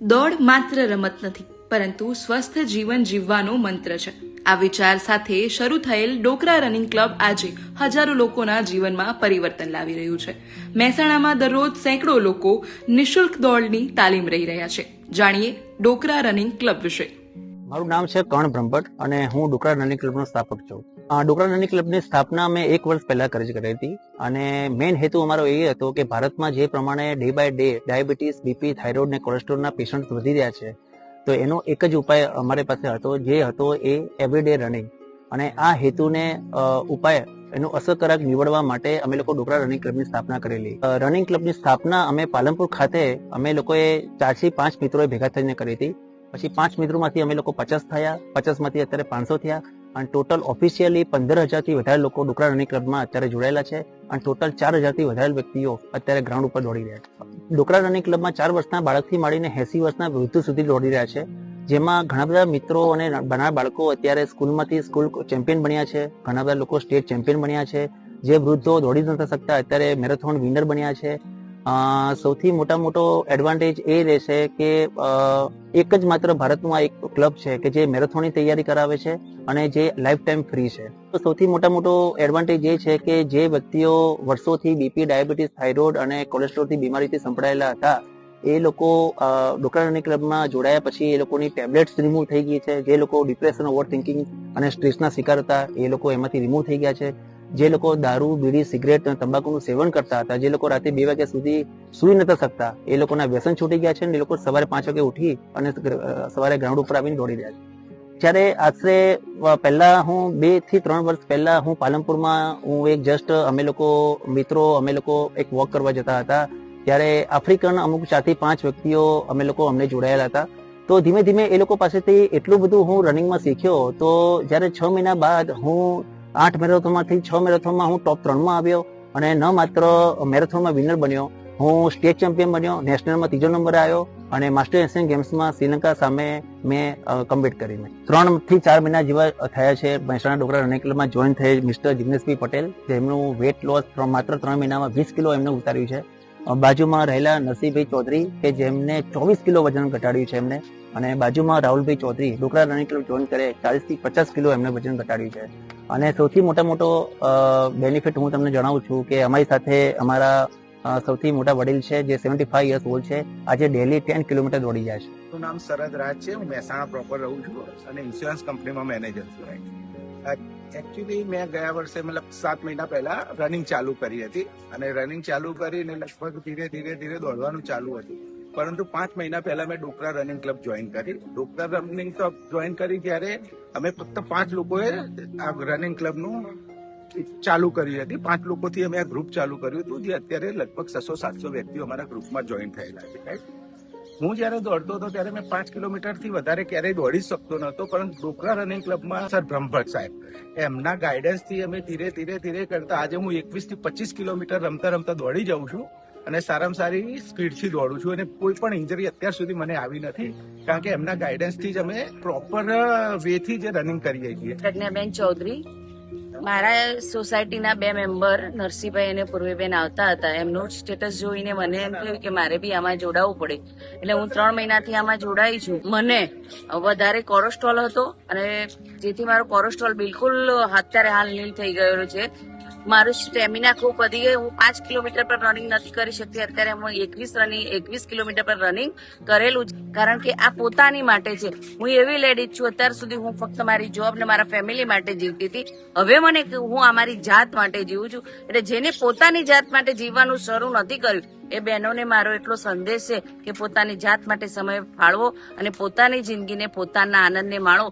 દોડ માત્ર રમત નથી, પરંતુ સ્વસ્થ જીવન જીવવાનો મંત્ર છે. આ વિચાર સાથે શરૂ થયેલ ડોકરા રનિંગ ક્લબ આજે હજારો લોકોના જીવનમાં પરિવર્તન લાવી રહ્યું છે. મહેસાણામાં દરરોજ સેંકડો લોકો નિઃશુલ્ક દોડની તાલીમ રહી રહ્યા છે. જાણીએ ડોકરા રનિંગ ક્લબ વિશે. મારું નામ છે કર્ણ બ્રહ્મભટ્ટ અને હું ડોકરા રનિંગ ક્લબનો સ્થાપક છું. ડોકરા રનિંગ ક્લબની સ્થાપના અમે 1 વર્ષ પહેલા કરી હતી અને મેઇન હેતુ અમારો એ હતો કે ભારતમાં જે પ્રમાણે day by day diabetes, BP, thyroid ને કોલેસ્ટ્રોલના પેશન્ટ વધી રહ્યા છે, તો એનો એક જ ઉપાય અમારી પાસે હતો, જે હતો એ એવરીડે રનિંગ. અને આ હેતુને ઉપાય એનો અસરકારક નીવડવા માટે અમે લોકો ડોકરા રનિંગ ક્લબની સ્થાપના કરેલી. રનિંગ ક્લબની સ્થાપના અમે પાલનપુર ખાતે અમે લોકોએ 4 થી 5 મિત્રોએ ભેગા થઈને કરી હતી. પછી 5 મિત્રોમાંથી અમે લોકો 50 થયા, 50 માંથી અત્યારે 500 થયા અને ટોટલ ઓફિશિયલી 15,000 થી વધારે લોકો ડોકરા રનિંગ ક્લબમાં અત્યારે જોડાયેલા છે અને ટોટલ 4,000 થી વધારે વ્યક્તિઓ અત્યારે ગ્રાઉન્ડ ઉપર દોડી રહ્યા છે. ડોકરા રનિંગ ક્લબમાં 4 વર્ષના બાળકથી માંડીને 80 વર્ષના વૃદ્ધ સુધી દોડી રહ્યા છે, જેમાં ઘણા બધા મિત્રો અને નાના બાળકો અત્યારે સ્કૂલમાંથી સ્કૂલ ચેમ્પિયન બન્યા છે, ઘણા બધા લોકો સ્ટેટ ચેમ્પિયન બન્યા છે, જે વૃદ્ધો દોડી નથી શકતા અત્યારે મેરેથોન વિનર બન્યા છે. સૌથી મોટો એડવાન્ટેજ એ રહેશે કે એક જ માત્ર ભારતનું આ એક ક્લબ છે કે જે મેરેથોનની તૈયારી કરાવે છે અને જે લાઈફ ટાઈમ ફ્રી છે. તો સૌથી મોટો એડવાન્ટેજ એ છે કે જે વ્યક્તિઓ વર્ષોથી બીપી, ડાયાબિટીસ, થાઇરોઇડ અને કોલેસ્ટ્રોલથી બીમારીથી સંકળાયેલા હતા, એ લોકો ડોકરા રનિંગ ક્લબમાં જોડાયા પછી એ લોકોની ટેબ્લેટ્સ રિમૂવ થઈ ગઈ છે. જે લોકો ડિપ્રેશન, ઓવર થિંકિંગ અને સ્ટ્રેસના શિકાર હતા, એ લોકો એમાંથી રિમૂવ થઈ ગયા છે. જે લોકો દારૂ, બીડી, સિગરેટ અને તંબાકુનું સેવન કરતા હતા, જે લોકો રાતે 2 વાગ્યા સુધી સૂઈ નતા શકતા, એ લોકોના વ્યસન છૂટી ગયા છે અને એ લોકો સવારે 5 વાગે ઉઠી અને સવારે ગ્રાઉન્ડ ઉપર આવીને દોડી રહ્યા છે. જ્યારે આશરે પહેલા હું 2 થી 3 વર્ષ પહેલા હું પાલનપુરમાં અમે લોકો એક વોક કરવા જતા હતા, ત્યારે આફ્રિકન અમુક 4 થી 5 વ્યક્તિઓ અમને જોડાયેલા હતા. તો ધીમે ધીમે એ લોકો પાસેથી એટલું બધું હું રનિંગમાં શીખ્યો. તો જ્યારે 6 મહિના બાદ હું 8 મેરેથોનમાંથી 6 મેરેથોનમાં હું ટોપ 3 માં આવ્યો અને ન માત્ર મેરેથોનમાં વિનર બન્યો, હું સ્ટેટ ચેમ્પિયન બન્યો, નેશનલમાં 3જો નંબર આવ્યો અને માસ્ટર એશિયન ગેમ્સમાં શ્રીલંકા સામે મેં કમ્પીટ કરી. 3 થી 4 મહિના જેવા થયા છે મહેસાણા ડોકરા રનિંગ ક્લબમાં જોઈન થઈ મિસ્ટર જિગ્નેશભાઈ પટેલ, જેમનું વેટ લોસ માત્ર 3 મહિનામાં 20 કિલો એમને ઉતાર્યું છે. બાજુમાં રહેલા નરસિંહભાઈ ચૌધરી કે જેમને 24 કિલો વજન ઘટાડ્યું છે એમને, અને બાજુમાં રાહુલભાઈ ચૌધરી ડોકરા રનિંગ ક્લબ જોઈન કરે 40 થી 50 કિલો એમને વજન ઘટાડ્યું છે. અને સૌથી મોટો બેનિફિટ હું તમને જણાવું છું કે અમારી સાથે અમારા સૌથી મોટા વડીલ છે, જે 75 યર્સ ઓલ્ડ છે, આજે ડેલી 10 કિલોમીટર દોડી જાય છે. મારું નામ શરદ રાજ છે. હું મહેસાણા પ્રોપર રહું છું અને ઇન્સ્યોરન્સ કંપનીમાં મેનેજર છું. એકચ્યુઅલી મેં ગયા વર્ષે 7 મહિના પહેલા રનિંગ ચાલુ કરી હતી અને રનિંગ ચાલુ કરીને લગભગ ધીરે દોડવાનું ચાલુ હતું. પરંતુ 5 મહિના પહેલા મેં ડોકરા રનિંગ ક્લબ જોઈન કરી. ડોકરા રનિંગ ક્લબ જોઈન કરી ત્યારે અમે ફક્ત 5 લોકોએ આ રનિંગ ક્લબનું ચાલુ કરી હતી. 5 લોકોથી અમે આ ગ્રુપ ચાલુ કર્યું હતું, જે અત્યારે લગભગ 600-700 વ્યક્તિઓ અમારા ગ્રુપમાં જોઈન થયેલા છે. હું જયારે દોડતો હતો ત્યારે મેં 5 કિલોમીટરથી વધારે ક્યારેય દોડી શકતો નહોતો, પરંતુ ડોકરા રનિંગ ક્લબમાં સર બ્રહ્મભટ્ટ સાહેબ એમના ગાઈડન્સથી અમે ધીરે કરતા આજે હું 21 થી 25 કિલોમીટર રમતા દોડી જાઉં છું અને સારામાં સારી સ્પીડથી દોડું છું અને કોઈ પણ ઇન્જરી અત્યાર સુધી મને આવી નથી, કારણ કે એમના ગાઈડન્સથી જ અમે પ્રોપર વેથી જ રનિંગ કરીએ છીએ. પ્રજ્ઞાબેન ચૌધરી, મારા સોસાયટીના 2 મેમ્બર નરસિંહભાઈ અને પૂર્વીબેન આવતા હતા. એમનું સ્ટેટસ જોઈને મને એમ થયું કે મારે બી આમાં જોડાવવું પડે, એટલે હું 3 મહિનાથી આમાં જોડાઈ છું. મને વધારે કોલેસ્ટ્રોલ હતો અને જેથી મારો કોલેસ્ટ્રોલ બિલકુલ અત્યારે હાલ નીલ થઈ ગયેલો છે. મારું સ્ટેમિના ખૂબ વધી ગયું. હું 5 કિલોમીટર પર રનિંગ નથી કરી શકતી, અત્યારે હું 21 કિલોમીટર પર રનિંગ કરેલું છે, કારણ કે આ પોતાની માટે છે. હું એવી લેડીઝ છું, અત્યાર સુધી હું ફક્ત મારી જોબ ને મારા ફેમિલી માટે જીવતી હતી. હવે હું અમારી જાત માટે જીવું છું. એટલે જેને પોતાની જાત માટે જીવવાનું શરૂ નથી કર્યું, એ બહેનોને મારો એટલો સંદેશ છે કે પોતાની જાત માટે સમય ફાળવો અને પોતાની જિંદગીને, પોતાના આનંદને માણો.